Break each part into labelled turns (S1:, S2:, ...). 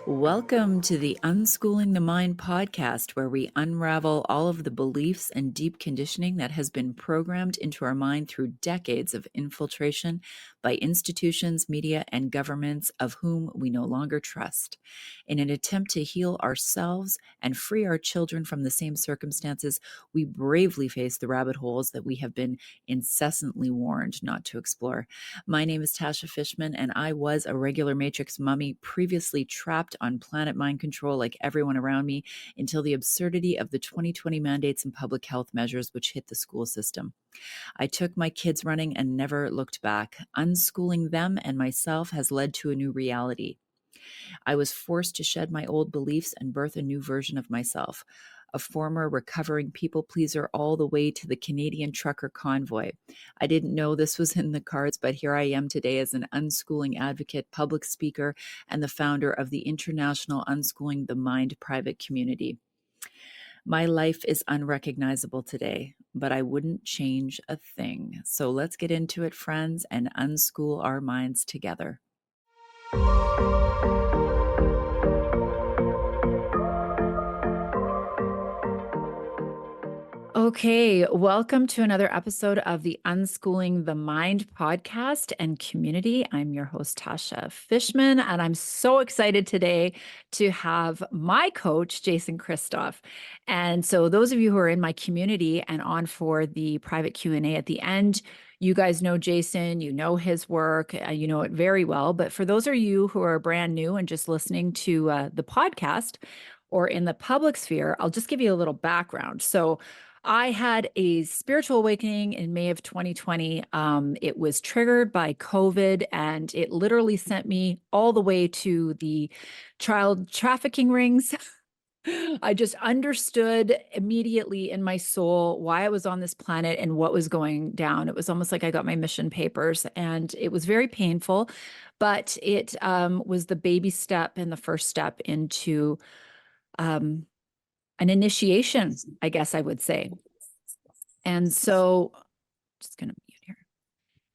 S1: Welcome to the Unschooling the Mind podcast, where we unravel all of the beliefs and deep conditioning that has been programmed into our mind through decades of infiltration by institutions, media, and governments of whom we no longer trust. In an attempt to heal ourselves and free our children from the same circumstances, we bravely face the rabbit holes that we have been incessantly warned not to explore. My name is Tasha Fishman, and I was a regular Matrix mummy, previously trapped on planet mind control like everyone around me, until the absurdity of the 2020 mandates and public health measures which hit the school system. I took my kids running and never looked back. Unschooling them and myself has led to a new reality. I was forced to shed my old beliefs and birth a new version of myself, a former recovering people pleaser all the way to the Canadian trucker convoy. I didn't know this was in the cards, but here I am today as an unschooling advocate, public speaker, and the founder of the International Unschooling the Mind private community. My life is unrecognizable today, but I wouldn't change a thing. So let's get into it, friends, and unschool our minds together. Okay, welcome to another episode of the Unschooling the Mind podcast and community. I'm your host, Tasha Fishman, and I'm so excited today to have my coach, Jason Christoff. And so those of you who are in my community and on for the private Q&A at the end, you guys know Jason, you know his work, you know it very well. But for those of you who are brand new and just listening to the podcast or in the public sphere, I'll just give you a little background. So I had a spiritual awakening in May of 2020. It was triggered by COVID, and it literally sent me all the way to the child trafficking rings. I just understood immediately in my soul why I was on this planet and what was going down. It was almost like I got my mission papers, and it was very painful, but it was the baby step and the first step into an initiation, I guess I would say. And so, just going to mute here.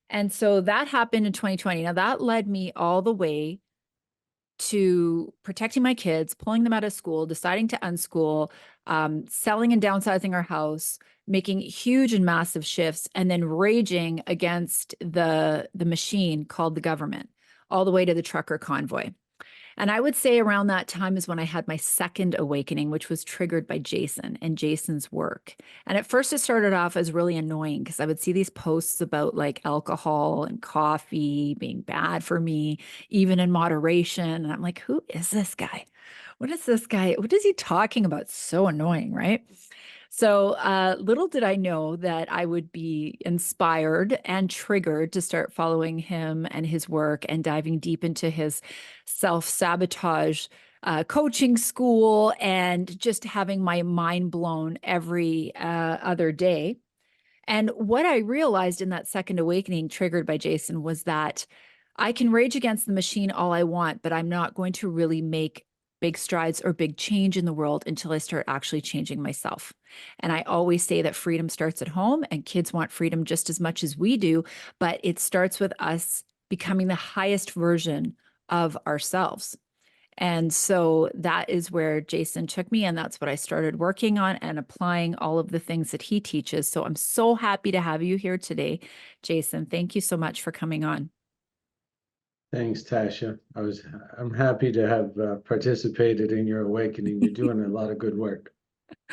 S1: And so that happened in 2020. Now that led me all the way to protecting my kids, pulling them out of school, deciding to unschool, selling and downsizing our house, making huge and massive shifts, and then raging against the machine called the government, all the way to the trucker convoy. And I would say around that time is when I had my second awakening, which was triggered by Jason and Jason's work. And at first it started off as really annoying because I would see these posts about like alcohol and coffee being bad for me, even in moderation. And I'm like, who is this guy? What is this guy? What is he talking about? It's so annoying, right? So little did I know that I would be inspired and triggered to start following him and his work and diving deep into his self-sabotage coaching school and just having my mind blown every other day. And what I realized in that second awakening triggered by Jason was that I can rage against the machine all I want, but I'm not going to really make big strides or big change in the world until I start actually changing myself. And I always say that freedom starts at home, and kids want freedom just as much as we do, but it starts with us becoming the highest version of ourselves. And so that is where Jason took me, and that's what I started working on and applying all of the things that he teaches. So I'm so happy to have you here today, Jason. Thank you so much for coming on.
S2: Thanks, Tasha. I'm happy to have participated in your awakening. You're doing a lot of good work.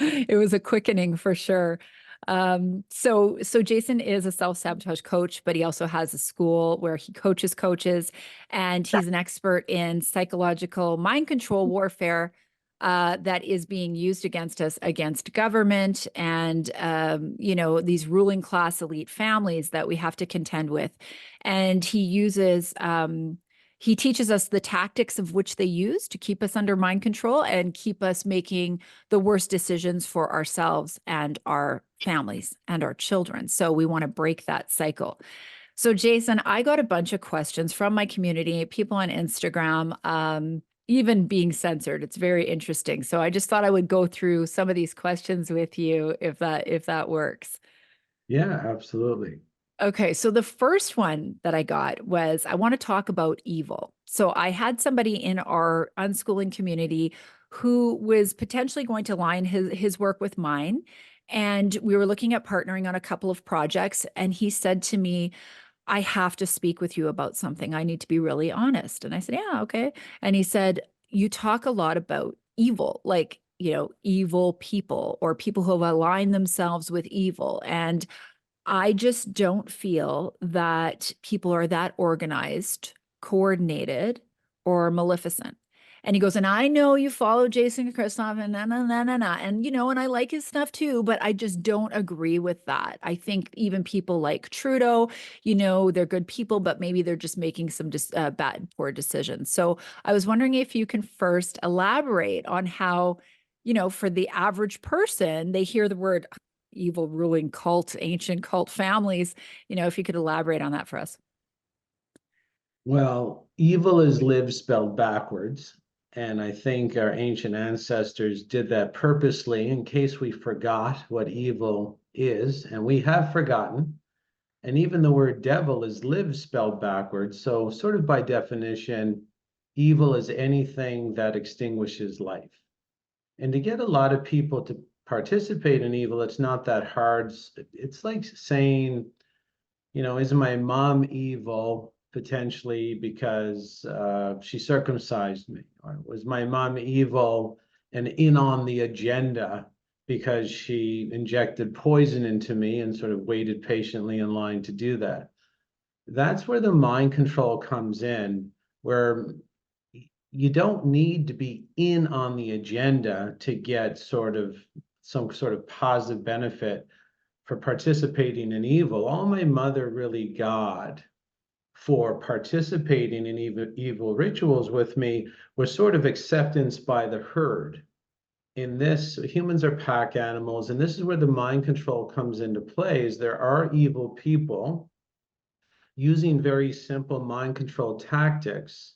S1: It was a quickening for sure. So Jason is a self-sabotage coach, but he also has a school where he coaches coaches, and he's an expert in psychological mind control warfare that is being used against us, against government and, these ruling class elite families that we have to contend with. And he teaches us the tactics of which they use to keep us under mind control and keep us making the worst decisions for ourselves and our families and our children. So we want to break that cycle. So, Jason, I got a bunch of questions from my community, people on Instagram, even being censored. It's very interesting. So I just thought I would go through some of these questions with you if that works.
S2: Yeah, absolutely.
S1: Okay, so the first one that I got was I want to talk about evil. So I had somebody in our unschooling community who was potentially going to line his work with mine. And we were looking at partnering on a couple of projects. And he said to me, I have to speak with you about something. I need to be really honest. And I said, yeah, okay. And he said, you talk a lot about evil, like, evil people or people who have aligned themselves with evil. And I just don't feel that people are that organized, coordinated, or maleficent. And he goes, and I know you follow Jason Christoff and na. And and I like his stuff too, but I just don't agree with that. I think even people like Trudeau, they're good people, but maybe they're just making some bad, poor decisions. So I was wondering if you can first elaborate on how, for the average person, they hear the word evil ruling cult, ancient cult families, if you could elaborate on that for us.
S2: Well, evil is live spelled backwards. And I think our ancient ancestors did that purposely in case we forgot what evil is. And we have forgotten. And even the word devil is live spelled backwards. So, sort of by definition, evil is anything that extinguishes life. And to get a lot of people to participate in evil, it's not that hard. It's like saying, is my mom evil potentially because she circumcised me? Or was my mom evil and in on the agenda because she injected poison into me and sort of waited patiently in line to do that? That's where the mind control comes in, where you don't need to be in on the agenda to get some sort of positive benefit for participating in evil. All my mother really got for participating in evil rituals with me was sort of acceptance by the herd. In this, humans are pack animals, and this is where the mind control comes into play, is there are evil people using very simple mind control tactics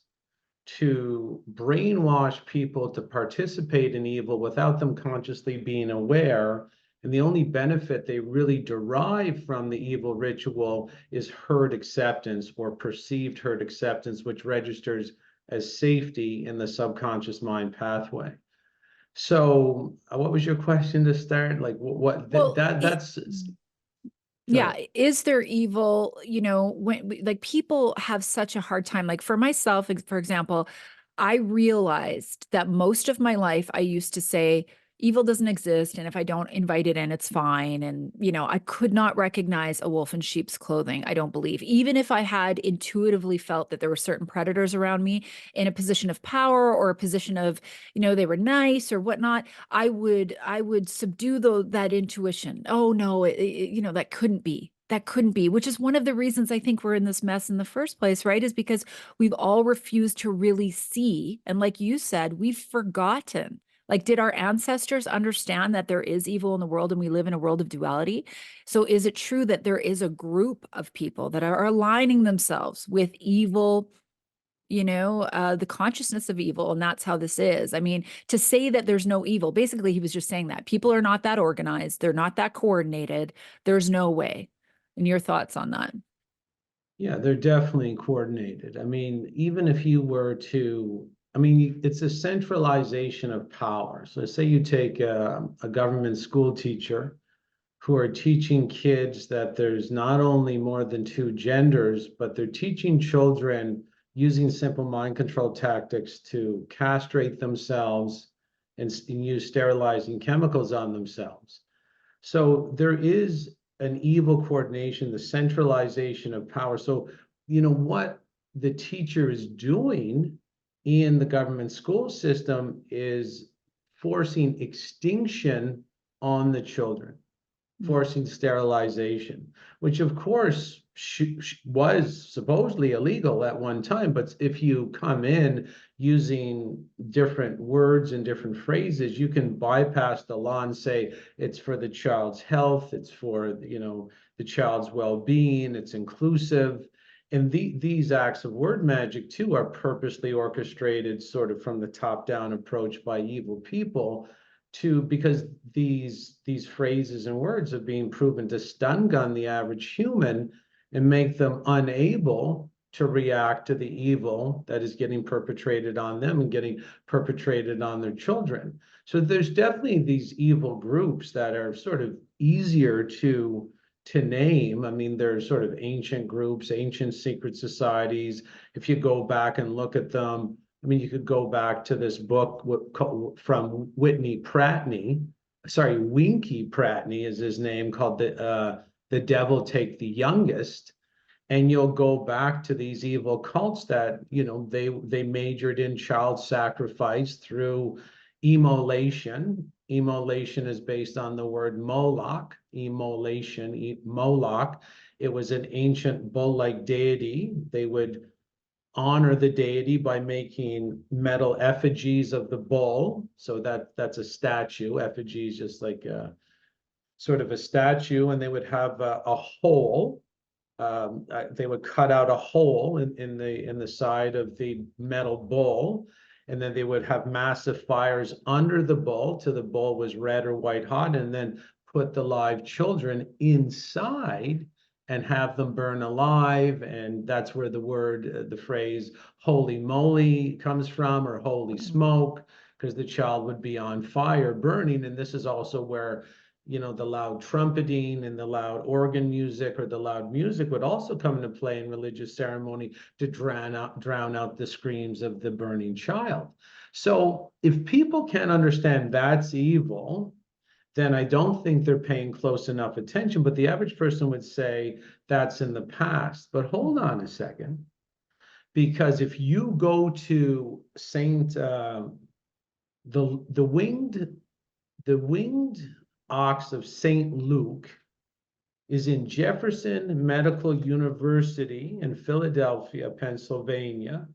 S2: to brainwash people to participate in evil without them consciously being aware. And the only benefit they really derive from the evil ritual is herd acceptance or perceived herd acceptance, which registers as safety in the subconscious mind pathway. So, what was your question to start? Like,
S1: Well,
S2: that's go
S1: yeah,
S2: ahead.
S1: is there evil, when like people have such a hard time. Like for myself, for example, I realized that most of my life I used to say evil doesn't exist, and if I don't invite it in, it's fine. And I could not recognize a wolf in sheep's clothing. I don't believe, even if I had intuitively felt that there were certain predators around me in a position of power or a position of, they were nice or whatnot. I would subdue that intuition. Oh no, that couldn't be. That couldn't be, which is one of the reasons I think we're in this mess in the first place, right? Is because we've all refused to really see. And like you said, we've forgotten. Like, did our ancestors understand that there is evil in the world and we live in a world of duality? So is it true that there is a group of people that are aligning themselves with evil, the consciousness of evil, and that's how this is? I mean, to say that there's no evil, basically he was just saying that people are not that organized, they're not that coordinated, there's no way. And your thoughts on that?
S2: Yeah, they're definitely coordinated. I mean, even if you were to, I mean, it's a centralization of power. So say you take a government school teacher who are teaching kids that there's not only more than two genders, but they're teaching children using simple mind control tactics to castrate themselves and use sterilizing chemicals on themselves. So there is an evil coordination, the centralization of power. So, what the teacher is doing in the government school system is forcing extinction on the children, forcing sterilization, which of course was supposedly illegal at one time, but if you come in using different words and different phrases, you can bypass the law and say it's for the child's health, it's for, the child's well-being, it's inclusive. And these acts of word magic too are purposely orchestrated sort of from the top-down approach by evil people because these phrases and words have been proven to stun gun the average human and make them unable to react to the evil that is getting perpetrated on them and getting perpetrated on their children. So there's definitely these evil groups that are sort of easier to name. I mean, there's sort of ancient groups, ancient secret societies. If you go back and look at them, I mean, you could go back to this book from Winky Pratney is his name, called The Devil Take the Youngest. And you'll go back to these evil cults that, they majored in child sacrifice through immolation. Immolation is based on the word Moloch, immolation, Moloch. It was an ancient bull-like deity. They would honor the deity by making metal effigies of the bull. So that's a statue. Effigy is just like sort of a statue, and they would have a hole. They would cut out a hole in the side of the metal bull, and then they would have massive fires under the bull till the bull was red or white hot, and then put the live children inside and have them burn alive. And that's where the phrase holy moly comes from, or holy smoke, because the child would be on fire burning. And this is also where the loud trumpeting and the loud organ music or the loud music would also come into play in religious ceremony to drown out the screams of the burning child. So if people can't understand that's evil, then I don't think they're paying close enough attention. But the average person would say that's in the past. But hold on a second, because if you go to the winged ox of St. Luke is in Jefferson Medical University in Philadelphia, Pennsylvania.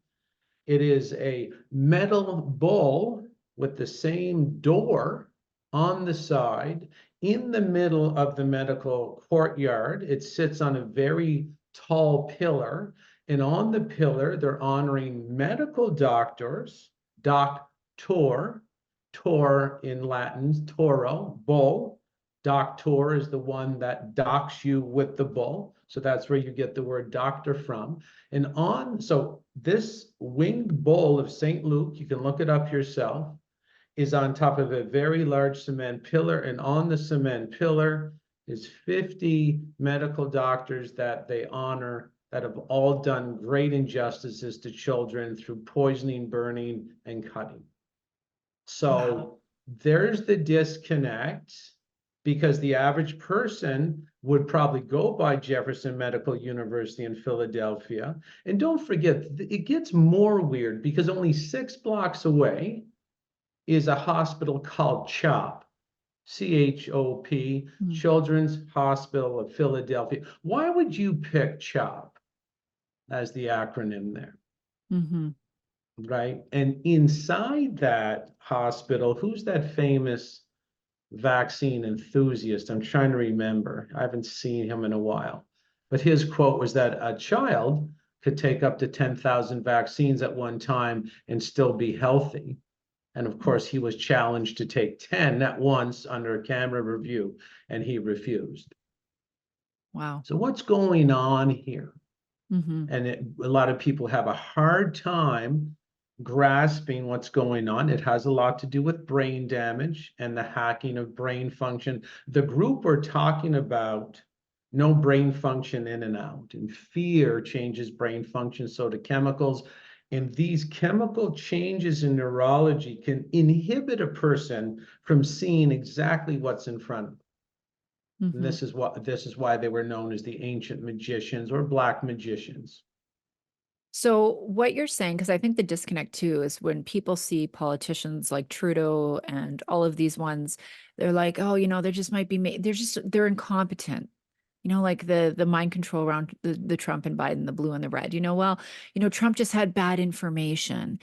S2: It is a metal bull with the same door on the side in the middle of the medical courtyard. It sits on a very tall pillar, and on the pillar, they're honoring medical doctors, doctor, tor in Latin, toro, bull. Doctor is the one that docks you with the bull. So that's where you get the word doctor from. So this winged bull of St. Luke, you can look it up yourself, is on top of a very large cement pillar. And on the cement pillar is 50 medical doctors that they honor, that have all done great injustices to children through poisoning, burning, and cutting. So there's the disconnect, because the average person would probably go by Jefferson Medical University in Philadelphia. And don't forget, it gets more weird, because only 6 blocks away is a hospital called CHOP, CHOP, Children's Hospital of Philadelphia. Why would you pick CHOP as the acronym there?
S1: Mm-hmm.
S2: Right? And inside that hospital, who's that famous vaccine enthusiast? I'm trying to remember. I haven't seen him in a while. But his quote was that a child could take up to 10,000 vaccines at one time and still be healthy. And of course, he was challenged to take 10 at once under a camera review, and he refused.
S1: Wow.
S2: So what's going on here?
S1: Mm-hmm.
S2: And a lot of people have a hard time grasping what's going on. It has a lot to do with brain damage and the hacking of brain function. The group we're talking about, no brain function in and out, and fear changes brain function, so do chemicals. And these chemical changes in neurology can inhibit a person from seeing exactly what's in front of them.
S1: Mm-hmm.
S2: And this is why they were known as the ancient magicians or black magicians.
S1: So what you're saying, because I think the disconnect too is when people see politicians like Trudeau and all of these ones, they're like, oh, there just might be, they're incompetent. like the mind control around the Trump and Biden, the blue and the red. Well, Trump just had bad information.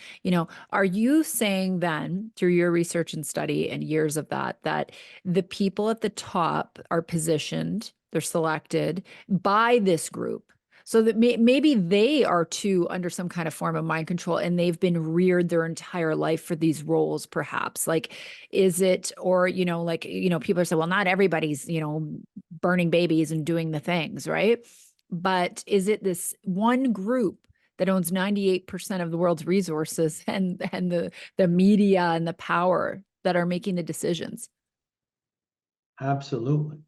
S1: Are you saying then, through your research and study and years of that the people at the top are positioned, they're selected by this group? So that maybe they are too under some kind of form of mind control, and they've been reared their entire life for these roles, perhaps. Like, is it, or, people are saying, well, not everybody's, burning babies and doing the things, right? But is it this one group that owns 98% of the world's resources and the media and the power that are making the decisions?
S2: Absolutely.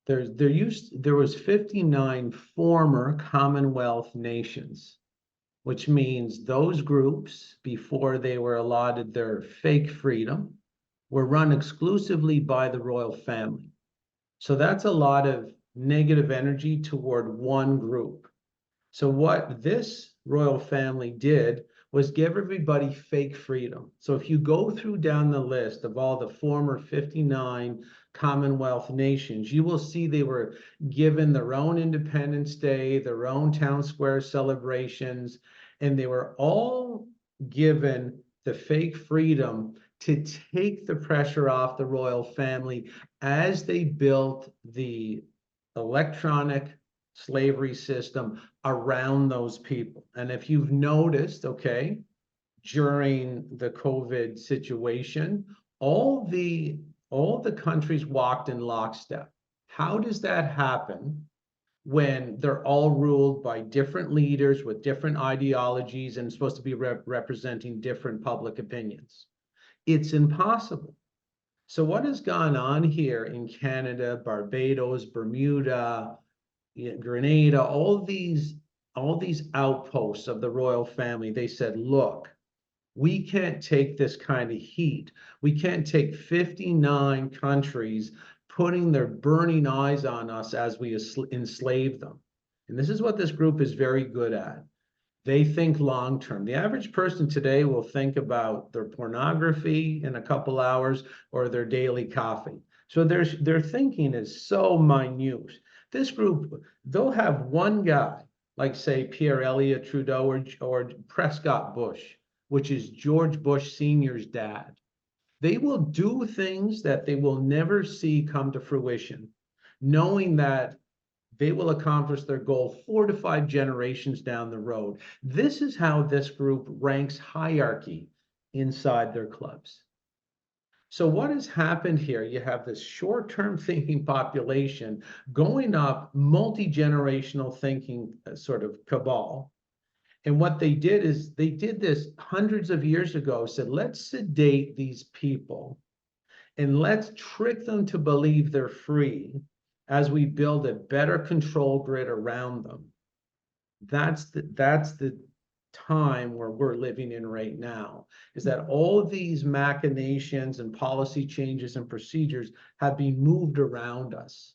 S2: There was 59 former Commonwealth nations, which means those groups, before they were allotted their fake freedom, were run exclusively by the royal family. So that's a lot of negative energy toward one group. So what this royal family did was give everybody fake freedom. So if you go through down the list of all the former 59 Commonwealth nations, you will see they were given their own Independence Day, their own town square celebrations, and they were all given the fake freedom to take the pressure off the royal family as they built the electronic slavery system around those people. And if you've noticed, okay, during the COVID situation, all the countries walked in lockstep. How does that happen when they're all ruled by different leaders with different ideologies and supposed to be representing different public opinions? It's impossible. So what has gone on here in Canada, Barbados, Bermuda, Grenada, all these outposts of the royal family, they said, look, we can't take this kind of heat. We can't take 59 countries putting their burning eyes on us as we enslave them. And this is what this group is very good at. They think long term. The average person today will think about their pornography in a couple hours or their daily coffee. So their thinking is so minute. This group, they'll have one guy, like say Pierre Elliott Trudeau or Prescott Bush, which is George Bush Sr.'s dad. They will do things that they will never see come to fruition, knowing that they will accomplish their goal 4 to 5 generations down the road. This is how this group ranks hierarchy inside their clubs. So what has happened here? You have this short-term thinking population going up, multi-generational thinking sort of cabal. And what they did is they did this hundreds of years ago, said, let's sedate these people and let's trick them to believe they're free as we build a better control grid around them. That's the time where we're living in right now, is that all these machinations and policy changes and procedures have been moved around us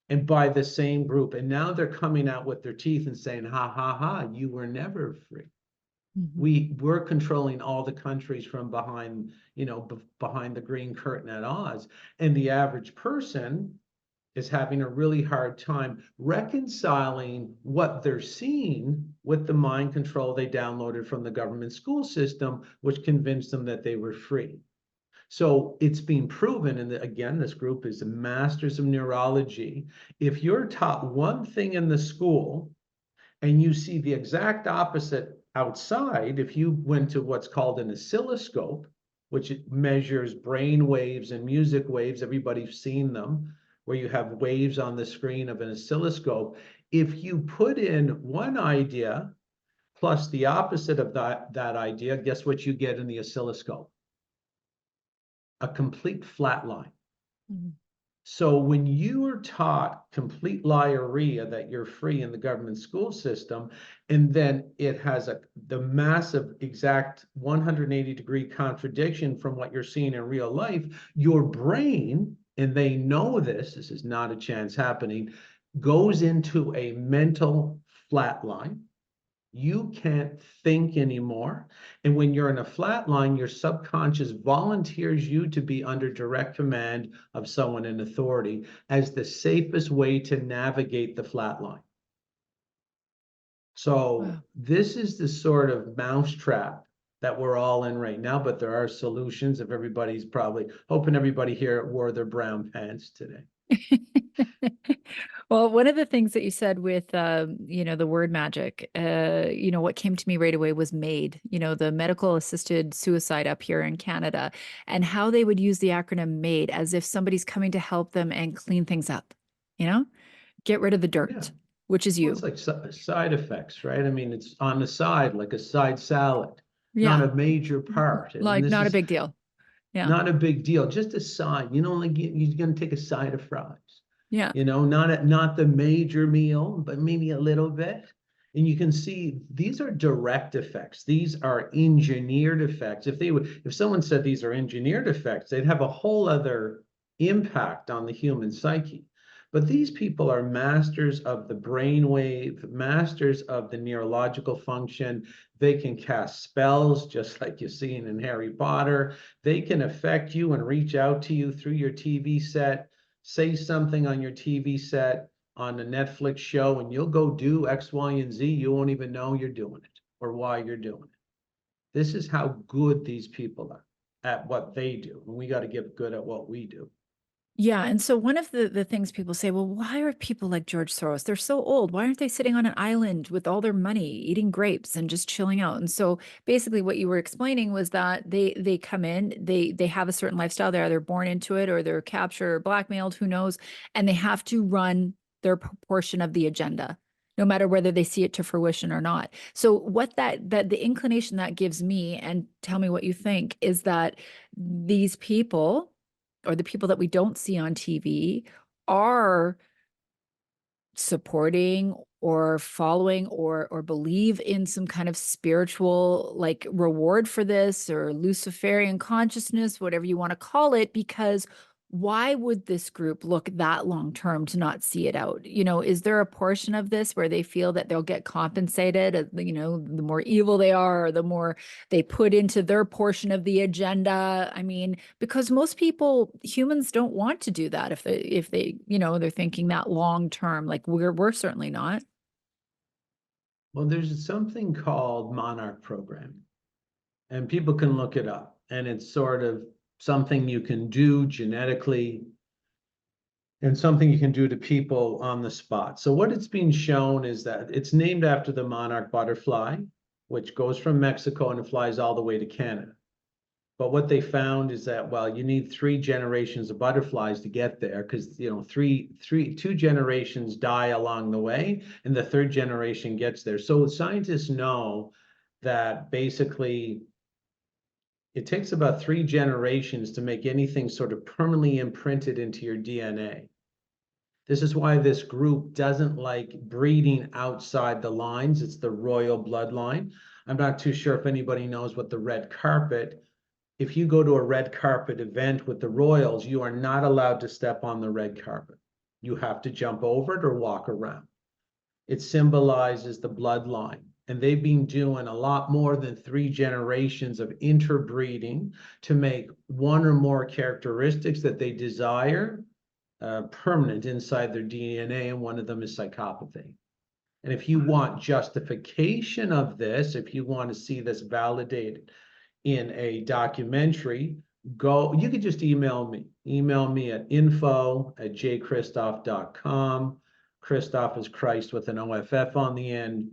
S2: and by the same group. And now they're coming out with their teeth and saying, ha, ha, ha, you were never free. We're controlling all the countries from behind, behind the green curtain at Oz. And the average person is having a really hard time reconciling what they're seeing with the mind control they downloaded from the government school system, which convinced them that they were free. So it's been proven, and again, this group is the masters of neurology. If you're taught one thing in the school and you see the exact opposite outside, if you went to what's called an oscilloscope, which measures brain waves and music waves, everybody's seen them, where you have waves on the screen of an oscilloscope. If you put in one idea plus the opposite of that idea, guess what you get in the oscilloscope? A complete flat line. So when you are taught complete liarrhea that you're free in the government school system, and then it has the massive exact 180-degree contradiction from what you're seeing in real life, your brain, and they know this is not a chance happening, goes into a mental flat line. You can't think anymore. And when you're in a flat line, your subconscious volunteers you to be under direct command of someone in authority as the safest way to navigate the flat line. So
S1: Wow.
S2: this is the sort of mousetrap that we're all in right now, but there are solutions. If everybody's probably hoping everybody here wore their brown pants today.
S1: Well, one of the things that you said with, the word magic, what came to me right away was MAID, the medical assisted suicide up here in Canada, and how they would use the acronym MAID as if somebody's coming to help them and clean things up, get rid of the
S2: Yeah.
S1: dirt, which is
S2: Well, it's
S1: you.
S2: like side effects, right? I mean, it's on the side, like a side salad, not
S1: Yeah.
S2: a major part. And
S1: Like
S2: this
S1: not a
S2: is
S1: big deal. Yeah.
S2: not a big deal, just a side, like you're going to take a side of fries.
S1: Yeah.
S2: Not the major meal, but maybe a little bit. And you can see these are direct effects. These are engineered effects. If someone said these are engineered effects, they'd have a whole other impact on the human psyche. But these people are masters of the brainwave, masters of the neurological function. They can cast spells, just like you've seen in Harry Potter. They can affect you and reach out to you through your TV set. Say something on your TV set on a Netflix show, and you'll go do X, Y, and Z. You won't even know you're doing it or why you're doing it. This is how good these people are at what they do. And we got to get good at what we do.
S1: Yeah. And so one of the things people say, well, why are people like George Soros? They're so old. Why aren't they sitting on an island with all their money, eating grapes and just chilling out? And so basically what you were explaining was that they come in, they have a certain lifestyle. They're either born into it or they're captured or blackmailed, who knows, and they have to run their portion of the agenda, no matter whether they see it to fruition or not. So what that the inclination that gives me, and tell me what you think, is that these people, or the people that we don't see on TV, are supporting or following or believe in some kind of spiritual like reward for this, or Luciferian consciousness, whatever you want to call it, because why would this group look that long term to not see it out? Is there a portion of this where they feel that they'll get compensated, the more evil they are, or the more they put into their portion of the agenda? I mean, because most humans don't want to do that if they they're thinking that long term. Like we're certainly not.
S2: Well, there's something called monarch programming, and people can look it up. And it's sort of something you can do genetically and something you can do to people on the spot. So what it's being shown is that it's named after the monarch butterfly, which goes from Mexico and it flies all the way to Canada. But what they found is that, well, you need 3 generations of butterflies to get there, because two generations die along the way, and the 3rd generation gets there. So scientists know that basically it takes about 3 generations to make anything sort of permanently imprinted into your DNA. This is why this group doesn't like breeding outside the lines. It's the royal bloodline. I'm not too sure if anybody knows what the red carpet. If you go to a red carpet event with the royals, you are not allowed to step on the red carpet. You have to jump over it or walk around. It symbolizes the bloodline. And they've been doing a lot more than 3 generations of interbreeding to make one or more characteristics that they desire permanent inside their DNA, and one of them is psychopathy. And if you want justification of this, if you want to see this validated in a documentary, you could just email me. Email me at info@jchristoff.com. Christoff is Christ with an OFF on the end.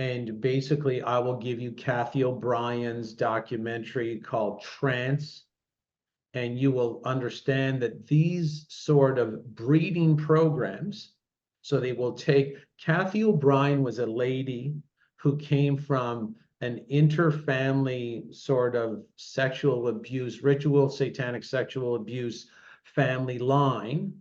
S2: And basically, I will give you Kathy O'Brien's documentary called Trance, and you will understand that these sort of breeding programs, so they will take, Kathy O'Brien was a lady who came from an interfamily sort of sexual abuse, ritual satanic sexual abuse family line.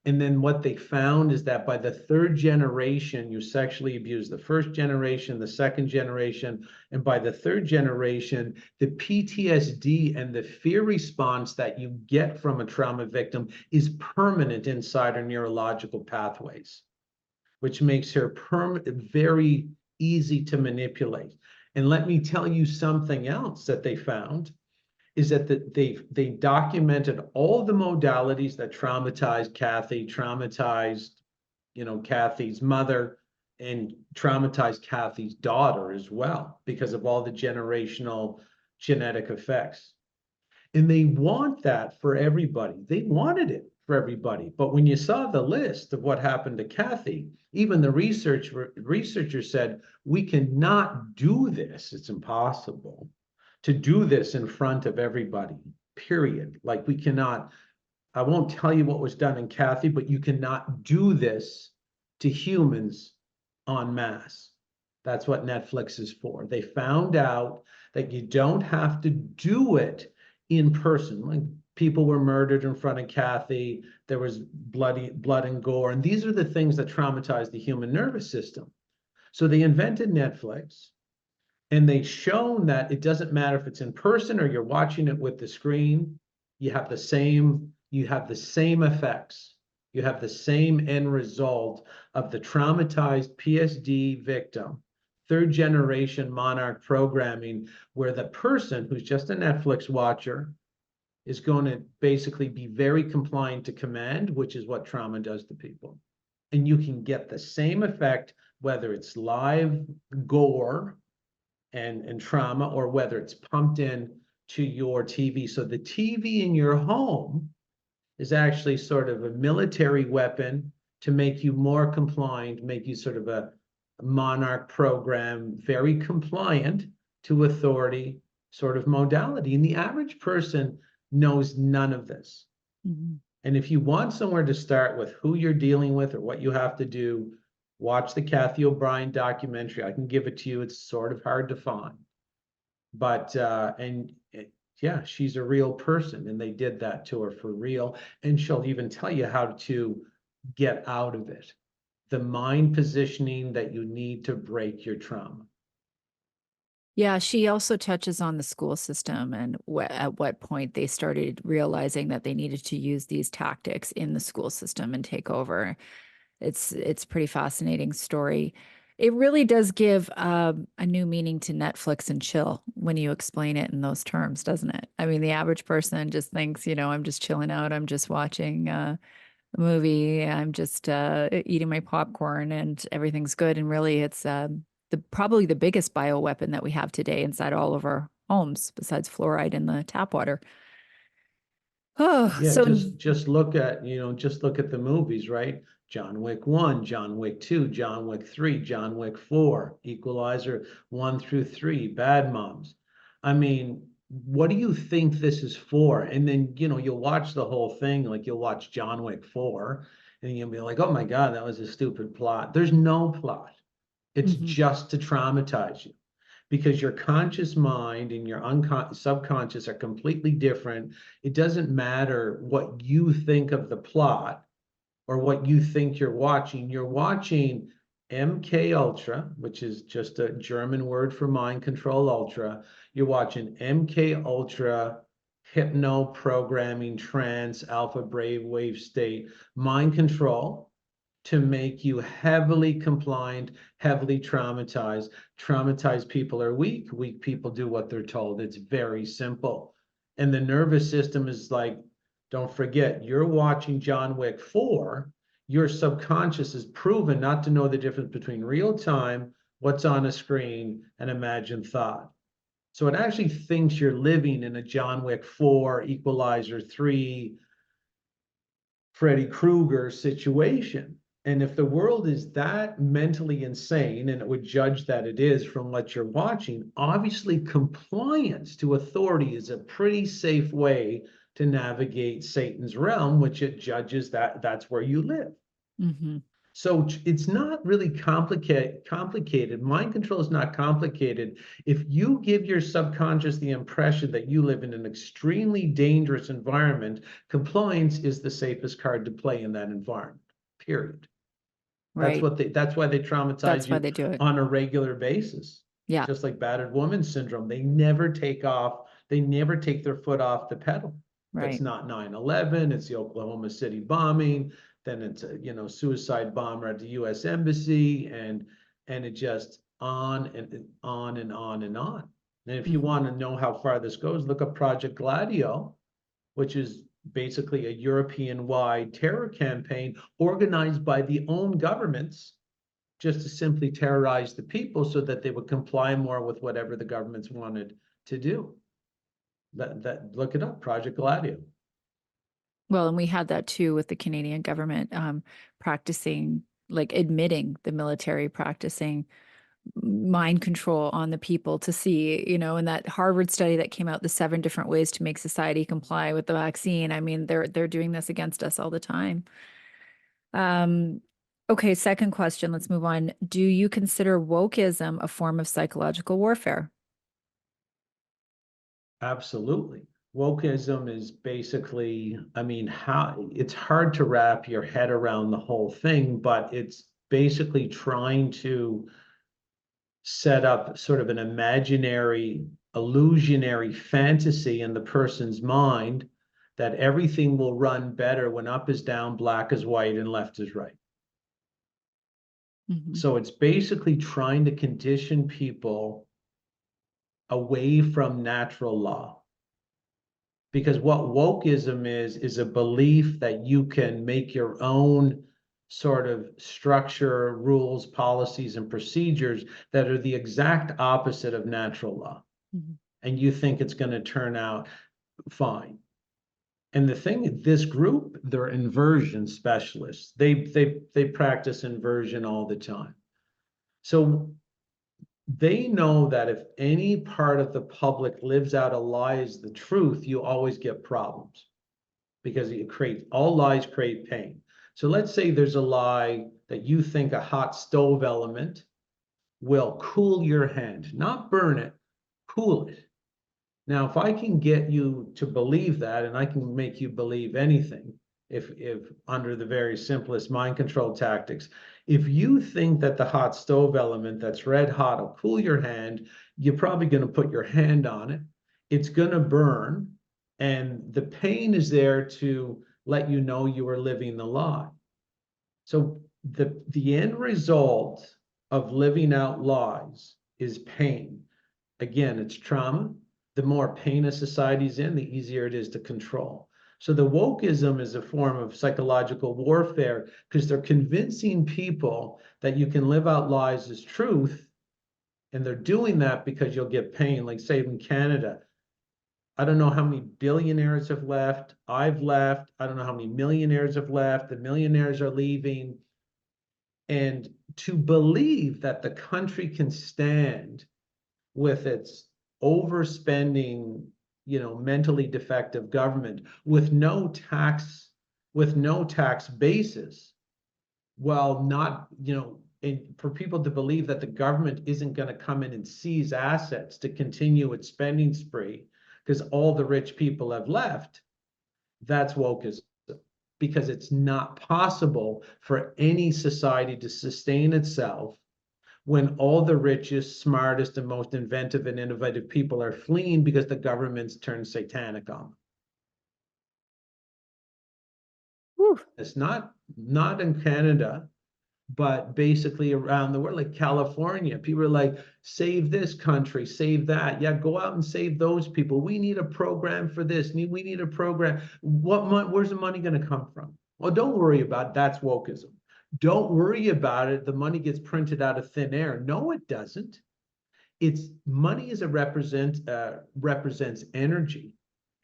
S2: And then what they found is that by the 3rd generation, you sexually abuse the 1st generation, the 2nd generation, and by the 3rd generation, the PTSD and the fear response that you get from a trauma victim is permanent inside our neurological pathways, which makes her very easy to manipulate. And let me tell you something else that they found is that they documented all the modalities that traumatized Kathy, traumatized, Kathy's mother, and traumatized Kathy's daughter as well, because of all the generational genetic effects. And they want that for everybody. They wanted it for everybody. But when you saw the list of what happened to Kathy, even the researcher said, we cannot do this. It's impossible to do this in front of everybody, period. Like, we cannot, I won't tell you what was done in Kathy, but you cannot do this to humans en masse. That's what Netflix is for. They found out that you don't have to do it in person. Like, people were murdered in front of Kathy. There was blood and gore. And these are the things that traumatize the human nervous system. So they invented Netflix, and they've shown that it doesn't matter if it's in person or you're watching it with the screen. You have the same effects. You have the same end result of the traumatized PSD victim, third generation monarch programming, where the person who's just a Netflix watcher is going to basically be very compliant to command, which is what trauma does to people. And you can get the same effect, whether it's live gore and trauma, or whether it's pumped in to your TV. So the TV in your home is actually sort of a military weapon to make you more compliant, make you sort of a monarch program, very compliant to authority sort of modality. And the average person knows none of this.
S1: Mm-hmm.
S2: And if you want somewhere to start with who you're dealing with or what you have to do, watch the Kathy O'Brien documentary. I can give it to you. It's sort of hard to find. But, yeah, she's a real person, and they did that to her for real. And she'll even tell you how to get out of it. The mind positioning that you need to break your trauma.
S1: Yeah, she also touches on the school system and at what point they started realizing that they needed to use these tactics in the school system and take over. It's a pretty fascinating story. It really does give a new meaning to Netflix and chill when you explain it in those terms, doesn't it? I mean, the average person just thinks, I'm just chilling out, I'm just watching a movie, I'm just eating my popcorn and everything's good. And really, it's probably the biggest bioweapon that we have today inside all of our homes, besides fluoride in the tap water. Oh,
S2: Yeah,
S1: so
S2: just look at, just look at the movies, right? John Wick 1, John Wick 2, John Wick 3, John Wick 4, Equalizer 1 through 3, Bad Moms. I mean, what do you think this is for? And then, you'll watch the whole thing, like you'll watch John Wick 4, and you'll be like, oh my God, that was a stupid plot. There's no plot. It's
S1: mhm,
S2: just to traumatize you, because your conscious mind and your subconscious are completely different. It doesn't matter what you think of the plot or what you think you're watching. You're watching MK Ultra, which is just a German word for mind control ultra. You're watching MK Ultra, hypno programming, trance, alpha brainwave state, mind control, to make you heavily compliant, heavily traumatized. Traumatized people are weak. Weak people do what they're told. It's very simple. And the nervous system is like, don't forget, you're watching John Wick 4. Your subconscious is proven not to know the difference between real time, what's on a screen, and imagined thought. So it actually thinks you're living in a John Wick 4, Equalizer 3, Freddy Krueger situation. And if the world is that mentally insane, and it would judge that it is from what you're watching, obviously compliance to authority is a pretty safe way to navigate Satan's realm, which it judges that that's where you live.
S1: mhm.
S2: So it's not really complicated. Mind control is not complicated. If you give your subconscious the impression that you live in an extremely dangerous environment, compliance is the safest card to play in that environment, period.
S1: Right.
S2: That's why they traumatize
S1: That's why
S2: you
S1: they do it.
S2: on a regular basis.
S1: Yeah,
S2: Just like battered woman syndrome. They never take their foot off the pedal. If it's
S1: right.
S2: not 9/11, it's the Oklahoma City bombing, then it's a suicide bomber at the US Embassy, and it just on and on and on and on. And if you want to know how far this goes, look up Project Gladio, which is basically a European-wide terror campaign organized by the own governments just to simply terrorize the people so that they would comply more with whatever the governments wanted to do. Look it up, Project Gladio.
S1: Well, and we had that too with the Canadian government practicing, like admitting the military practicing mind control on the people to see, you know, in that Harvard study that came out, the 7 different ways to make society comply with the vaccine. I mean, they're doing this against us all the time. Okay, second question, let's move on. Do you consider wokeism a form of psychological warfare?
S2: Absolutely. Wokeism is basically, I mean, how it's hard to wrap your head around the whole thing, but it's basically trying to set up sort of an imaginary, illusionary fantasy in the person's mind that everything will run better when up is down, black is white, and left is right. So it's basically trying to condition people away from natural law. Because what wokeism is a belief that you can make your own sort of structure, rules, policies, and procedures that are the exact opposite of natural law. And you think it's going to turn out fine. And the thing, this group, they're inversion specialists. They practice inversion all the time. So they know that if any part of the public lives out a lie as the truth, you always get problems because all lies create pain. So let's say there's a lie that you think a hot stove element will cool your hand, not burn it, cool it. Now, if I can get you to believe that, and I can make you believe anything, if under the very simplest mind control tactics, if you think that the hot stove element that's red hot will cool your hand, you're probably going to put your hand on it. It's going to burn, and the pain is there to let you know you are living the lie. So the end result of living out lies is pain. Again, it's trauma. The more pain a society's in, the easier it is to control. So the wokeism is a form of psychological warfare because they're convincing people that you can live out lies as truth. And they're doing that because you'll get pain. Like say in Canada, I don't know how many billionaires have left. I've left. I don't know how many millionaires have left. The millionaires are leaving. And to believe that the country can stand with its overspending, mentally defective government with no tax basis, while not, for people to believe that the government isn't going to come in and seize assets to continue its spending spree because all the rich people have left, that's wokeism. Because it's not possible for any society to sustain itself when all the richest, smartest, and most inventive and innovative people are fleeing because the government's turned satanic on them.
S1: Whew.
S2: It's not in Canada, but basically around the world, like California. People are like, save this country, save that. Yeah, go out and save those people. We need a program for this. We need a program. Where's the money going to come from? Well, don't worry about it. That's wokeism. Don't worry about it. The money gets printed out of thin air. No, it doesn't. It's money represents energy.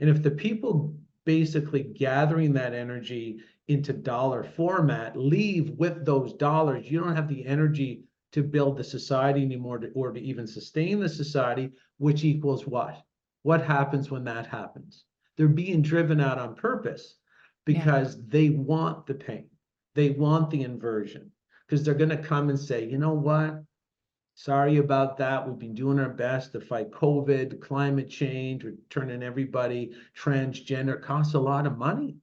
S2: And if the people basically gathering that energy into dollar format leave with those dollars, you don't have the energy to build the society anymore or to even sustain the society, which equals what? What happens when that happens? They're being driven out on purpose because they want the pain. They want the inversion because they're going to come and say, you know what? Sorry about that. We've been doing our best to fight COVID, climate change, we're turning everybody transgender. It costs a lot of money.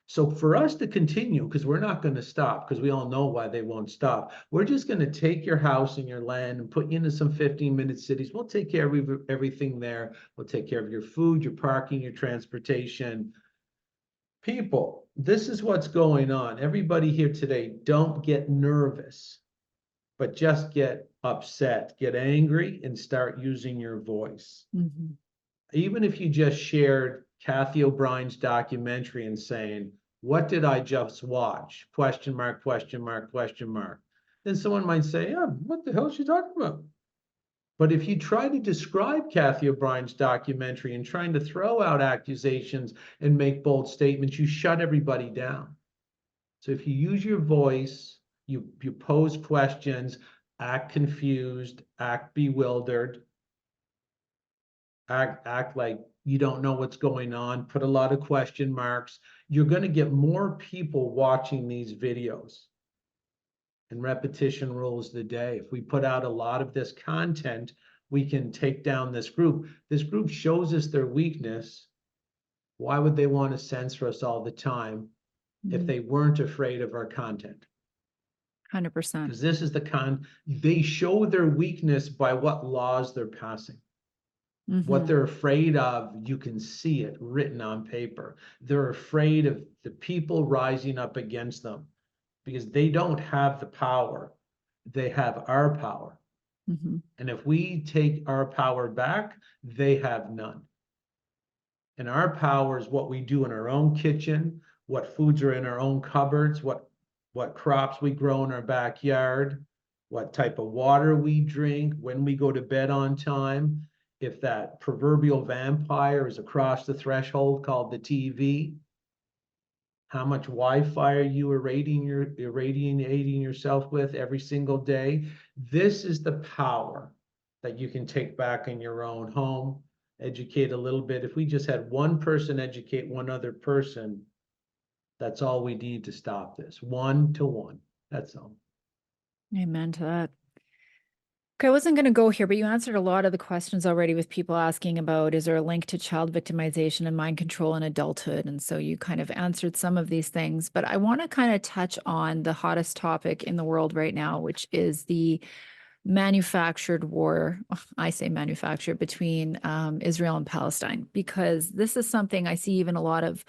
S2: So for us to continue, because we're not going to stop, because we all know why they won't stop. We're just going to take your house and your land and put you into some 15-minute cities. We'll take care of everything there. We'll take care of your food, your parking, your transportation. People, this is what's going on. Everybody here today, don't get nervous, but just get upset, get angry, and start using your voice.
S1: Mhm.
S2: Even if you just shared Kathy O'Brien's documentary and saying, what did I just watch? Question mark, question mark, question mark. Then someone might say, yeah, what the hell is she talking about? But if you try to describe Kathy O'Brien's documentary and trying to throw out accusations and make bold statements, you shut everybody down. So if you use your voice, you pose questions, act confused, act bewildered, act like you don't know what's going on, put a lot of question marks, you're going to get more people watching these videos. And repetition rules the day. If we put out a lot of this content, we can take down this group. This group shows us their weakness. Why would they want to censor us all the time if they weren't afraid of our content?
S1: 100%.
S2: Because this is they show their weakness by what laws they're passing. What they're afraid of, you can see it written on paper. They're afraid of the people rising up against them because they don't have the power. They have our power. And if we take our power back, they have none. And our power is what we do in our own kitchen, what foods are in our own cupboards, what crops we grow in our backyard, what type of water we drink, when we go to bed on time. If that proverbial vampire is across the threshold called the TV, how much Wi-Fi are you irradiating yourself with every single day? This is the power that you can take back in your own home, educate a little bit. If we just had one person educate one other person, that's all we need to stop this. 1-to-1. That's all.
S1: Amen to that. Okay, I wasn't going to go here, but you answered a lot of the questions already with people asking about, is there a link to child victimization and mind control in adulthood? And so you kind of answered some of these things, but I want to kind of touch on the hottest topic in the world right now, which is the manufactured war. I say manufactured between Israel and Palestine, because this is something I see even a lot of